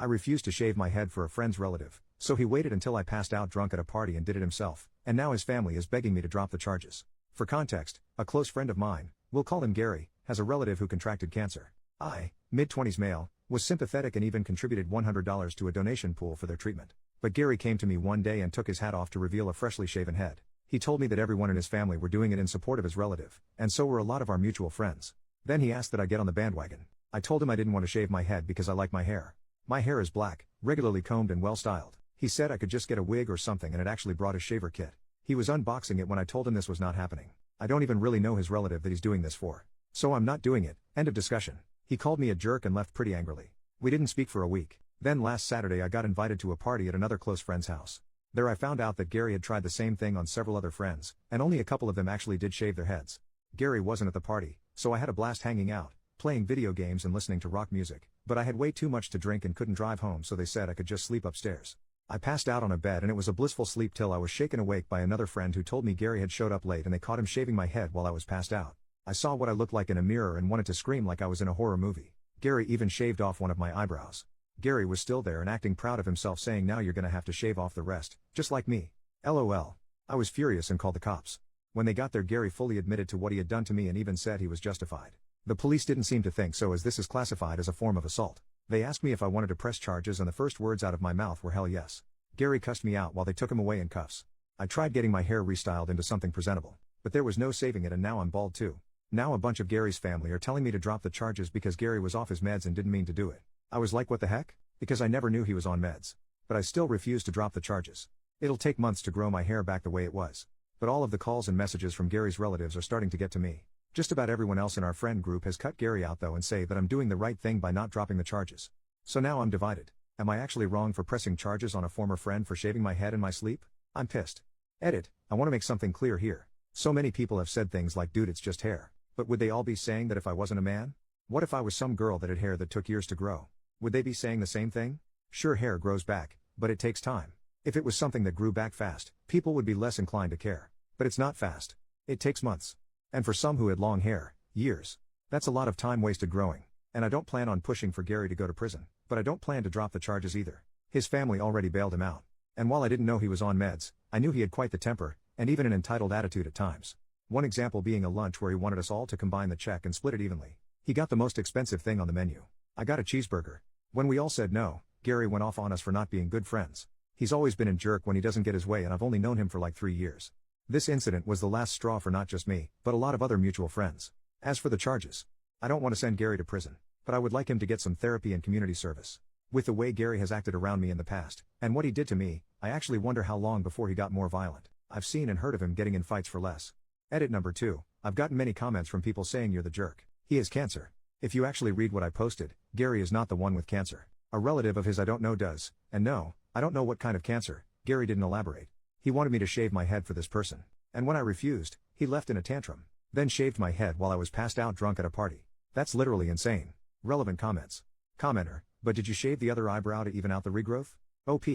I refused to shave my head for a friend's relative, so he waited until I passed out drunk at a party and did it himself, and now his family is begging me to drop the charges. For context, a close friend of mine, we'll call him Gary, has a relative who contracted cancer. I, mid-20s male, was sympathetic and even contributed $100 to a donation pool for their treatment. But Gary came to me one day and took his hat off to reveal a freshly shaven head. He told me that everyone in his family were doing it in support of his relative, and so were a lot of our mutual friends. Then he asked that I get on the bandwagon. I told him I didn't want to shave my head because I like my hair. My hair is black, regularly combed and well styled. He said I could just get a wig or something and had actually brought his shaver kit. He was unboxing it when I told him this was not happening. I don't even really know his relative that he's doing this for. So I'm not doing it, end of discussion. He called me a jerk and left pretty angrily. We didn't speak for a week. Then last Saturday I got invited to a party at another close friend's house. There I found out that Gary had tried the same thing on several other friends, and only a couple of them actually did shave their heads. Gary wasn't at the party, so I had a blast hanging out, playing video games and listening to rock music, but I had way too much to drink and couldn't drive home, so they said I could just sleep upstairs. I passed out on a bed and it was a blissful sleep till I was shaken awake by another friend who told me Gary had showed up late and they caught him shaving my head while I was passed out. I saw what I looked like in a mirror and wanted to scream like I was in a horror movie. Gary even shaved off one of my eyebrows. Gary was still there and acting proud of himself, saying now you're gonna have to shave off the rest, just like me. LOL. I was furious and called the cops. When they got there, Gary fully admitted to what he had done to me and even said he was justified. The police didn't seem to think so, as this is classified as a form of assault. They asked me if I wanted to press charges and the first words out of my mouth were hell yes. Gary cussed me out while they took him away in cuffs. I tried getting my hair restyled into something presentable, but there was no saving it, and now I'm bald too. Now a bunch of Gary's family are telling me to drop the charges because Gary was off his meds and didn't mean to do it. I was like, what the heck? Because I never knew he was on meds. But I still refuse to drop the charges. It'll take months to grow my hair back the way it was. But all of the calls and messages from Gary's relatives are starting to get to me. Just about everyone else in our friend group has cut Gary out though and say that I'm doing the right thing by not dropping the charges. So now I'm divided. Am I actually wrong for pressing charges on a former friend for shaving my head in my sleep? I'm pissed. Edit. I want to make something clear here. So many people have said things like, dude, it's just hair. But would they all be saying that if I wasn't a man? What if I was some girl that had hair that took years to grow? Would they be saying the same thing? Sure, hair grows back, but it takes time. If it was something that grew back fast, people would be less inclined to care. But it's not fast. It takes months. And for some who had long hair, years. That's a lot of time wasted growing. And I don't plan on pushing for Gary to go to prison, but I don't plan to drop the charges either. His family already bailed him out. And while I didn't know he was on meds, I knew he had quite the temper, and even an entitled attitude at times. One example being a lunch where he wanted us all to combine the check and split it evenly. He got the most expensive thing on the menu. I got a cheeseburger. When we all said no, Gary went off on us for not being good friends. He's always been a jerk when he doesn't get his way, and I've only known him for like 3 years. This incident was the last straw for not just me, but a lot of other mutual friends. As for the charges, I don't want to send Gary to prison, but I would like him to get some therapy and community service. With the way Gary has acted around me in the past, and what he did to me, I actually wonder how long before he got more violent. I've seen and heard of him getting in fights for less. Edit number 2. I've gotten many comments from people saying you're the jerk. He has cancer. If you actually read what I posted, Gary is not the one with cancer. A relative of his I don't know does, and no, I don't know what kind of cancer. Gary didn't elaborate. He wanted me to shave my head for this person. And when I refused, he left in a tantrum. Then shaved my head while I was passed out drunk at a party. That's literally insane. Relevant comments. Commenter, but did you shave the other eyebrow to even out the regrowth? OP,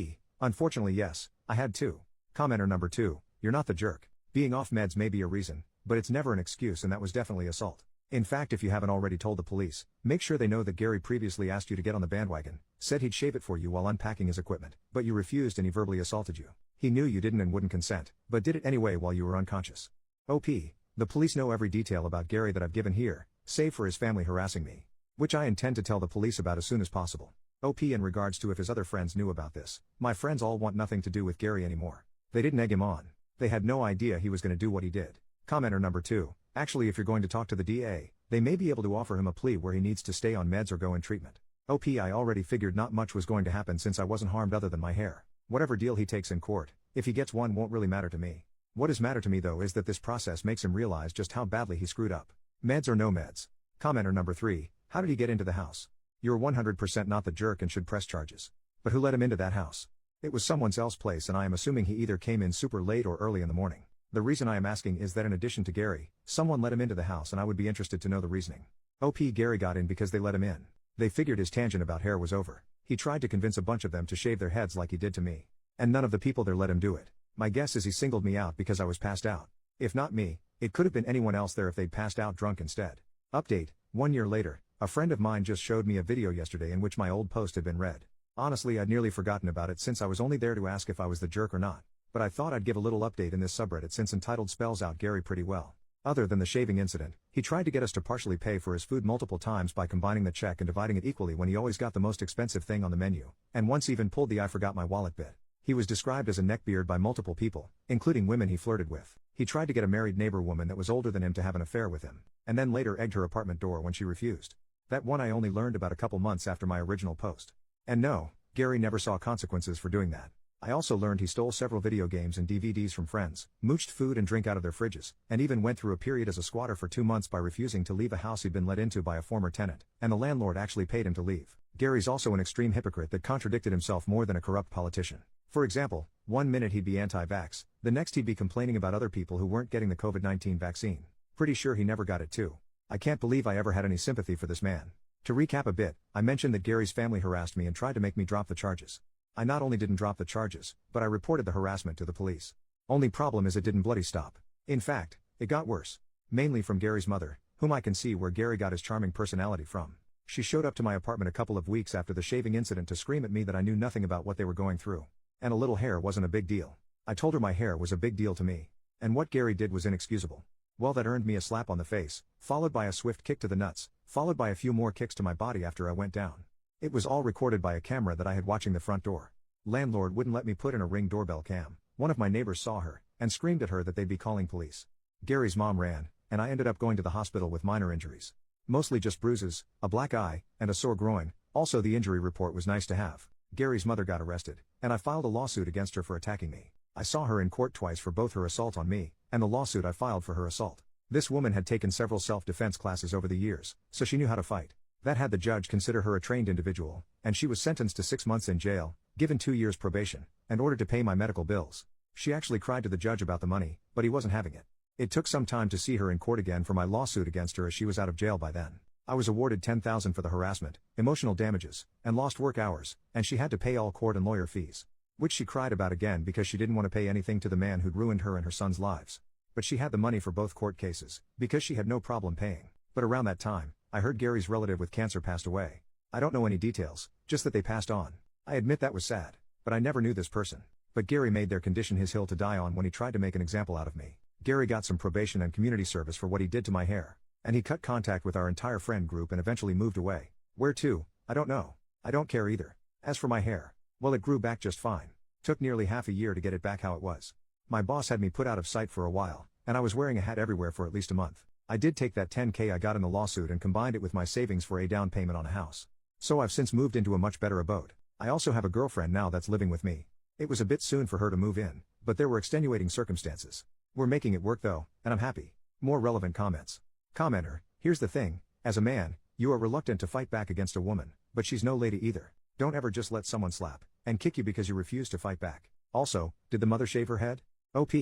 unfortunately yes, I had to. Commenter number 2, you're not the jerk. Being off meds may be a reason, but it's never an excuse, and that was definitely assault. In fact, if you haven't already told the police, make sure they know that Gary previously asked you to get on the bandwagon, said he'd shave it for you while unpacking his equipment, but you refused and he verbally assaulted you. He knew you didn't and wouldn't consent, but did it anyway while you were unconscious. OP, the police know every detail about Gary that I've given here, save for his family harassing me. Which I intend to tell the police about as soon as possible. OP, in regards to if his other friends knew about this, my friends all want nothing to do with Gary anymore. They didn't egg him on. They had no idea he was going to do what he did. Commenter number 2, actually if you're going to talk to the DA, they may be able to offer him a plea where he needs to stay on meds or go in treatment. OP, I already figured not much was going to happen since I wasn't harmed other than my hair. Whatever deal he takes in court, if he gets one, won't really matter to me. What does matter to me though is that this process makes him realize just how badly he screwed up. Meds or no meds. Commenter number 3, how did he get into the house? You're 100% not the jerk and should press charges. But who let him into that house? It was someone else's place, and I am assuming he either came in super late or early in the morning. The reason I am asking is that in addition to Gary, someone let him into the house, and I would be interested to know the reasoning. OP, Gary got in because they let him in. They figured his tangent about hair was over. He tried to convince a bunch of them to shave their heads like he did to me. And none of the people there let him do it. My guess is he singled me out because I was passed out. If not me, it could have been anyone else there if they'd passed out drunk instead. Update, 1 year later, a friend of mine just showed me a video yesterday in which my old post had been read. Honestly, I'd nearly forgotten about it since I was only there to ask if I was the jerk or not. But I thought I'd give a little update in this subreddit since entitled spells out Gary pretty well. Other than the shaving incident, he tried to get us to partially pay for his food multiple times by combining the check and dividing it equally when he always got the most expensive thing on the menu, and once even pulled the I forgot my wallet bit. He was described as a neckbeard by multiple people, including women he flirted with. He tried to get a married neighbor woman that was older than him to have an affair with him, and then later egged her apartment door when she refused. That one I only learned about a couple months after my original post. And no, Gary never saw consequences for doing that. I also learned he stole several video games and DVDs from friends, mooched food and drink out of their fridges, and even went through a period as a squatter for 2 months by refusing to leave a house he'd been let into by a former tenant, and the landlord actually paid him to leave. Gary's also an extreme hypocrite that contradicted himself more than a corrupt politician. For example, one minute he'd be anti-vax, the next he'd be complaining about other people who weren't getting the COVID-19 vaccine. Pretty sure he never got it too. I can't believe I ever had any sympathy for this man. To recap a bit, I mentioned that Gary's family harassed me and tried to make me drop the charges. I not only didn't drop the charges, but I reported the harassment to the police. Only problem is it didn't bloody stop. In fact, it got worse. Mainly from Gary's mother, whom I can see where Gary got his charming personality from. She showed up to my apartment a couple of weeks after the shaving incident to scream at me that I knew nothing about what they were going through. And a little hair wasn't a big deal. I told her my hair was a big deal to me. And what Gary did was inexcusable. Well, that earned me a slap on the face, followed by a swift kick to the nuts, followed by a few more kicks to my body after I went down. It was all recorded by a camera that I had watching the front door. Landlord wouldn't let me put in a Ring doorbell cam. One of my neighbors saw her, and screamed at her that they'd be calling police. Gary's mom ran, and I ended up going to the hospital with minor injuries. Mostly just bruises, a black eye, and a sore groin. Also, the injury report was nice to have. Gary's mother got arrested, and I filed a lawsuit against her for attacking me. I saw her in court twice for both her assault on me, and the lawsuit I filed for her assault. This woman had taken several self-defense classes over the years, so she knew how to fight. That had the judge consider her a trained individual, and she was sentenced to 6 months in jail, given 2 years probation, and ordered to pay my medical bills. She actually cried to the judge about the money, but he wasn't having it. It took some time to see her in court again for my lawsuit against her as she was out of jail by then. I was awarded $10,000 for the harassment, emotional damages, and lost work hours, and she had to pay all court and lawyer fees. Which she cried about again because she didn't want to pay anything to the man who'd ruined her and her son's lives. But she had the money for both court cases, because she had no problem paying. But around that time, I heard Gary's relative with cancer passed away. I don't know any details, just that they passed on. I admit that was sad, but I never knew this person. But Gary made their condition his hill to die on when he tried to make an example out of me. Gary got some probation and community service for what he did to my hair. And he cut contact with our entire friend group and eventually moved away. Where to? I don't know. I don't care either. As for my hair, well, it grew back just fine. Took nearly half a year to get it back how it was. My boss had me put out of sight for a while, and I was wearing a hat everywhere for at least a month. I did take that $10,000 I got in the lawsuit and combined it with my savings for a down payment on a house. So I've since moved into a much better abode. I also have a girlfriend now that's living with me. It was a bit soon for her to move in, but there were extenuating circumstances. We're making it work though, and I'm happy. More relevant comments. Commenter, here's the thing, as a man, you are reluctant to fight back against a woman, but she's no lady either. Don't ever just let someone slap and kick you because you refuse to fight back. Also, did the mother shave her head? OP.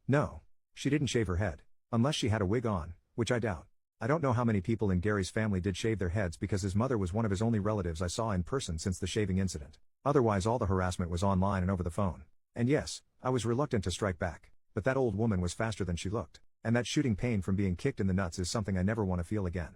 No. She didn't shave her head. Unless she had a wig on, which I doubt. I don't know how many people in Gary's family did shave their heads because his mother was one of his only relatives I saw in person since the shaving incident. Otherwise all the harassment was online and over the phone. And yes, I was reluctant to strike back, but that old woman was faster than she looked. And that shooting pain from being kicked in the nuts is something I never want to feel again.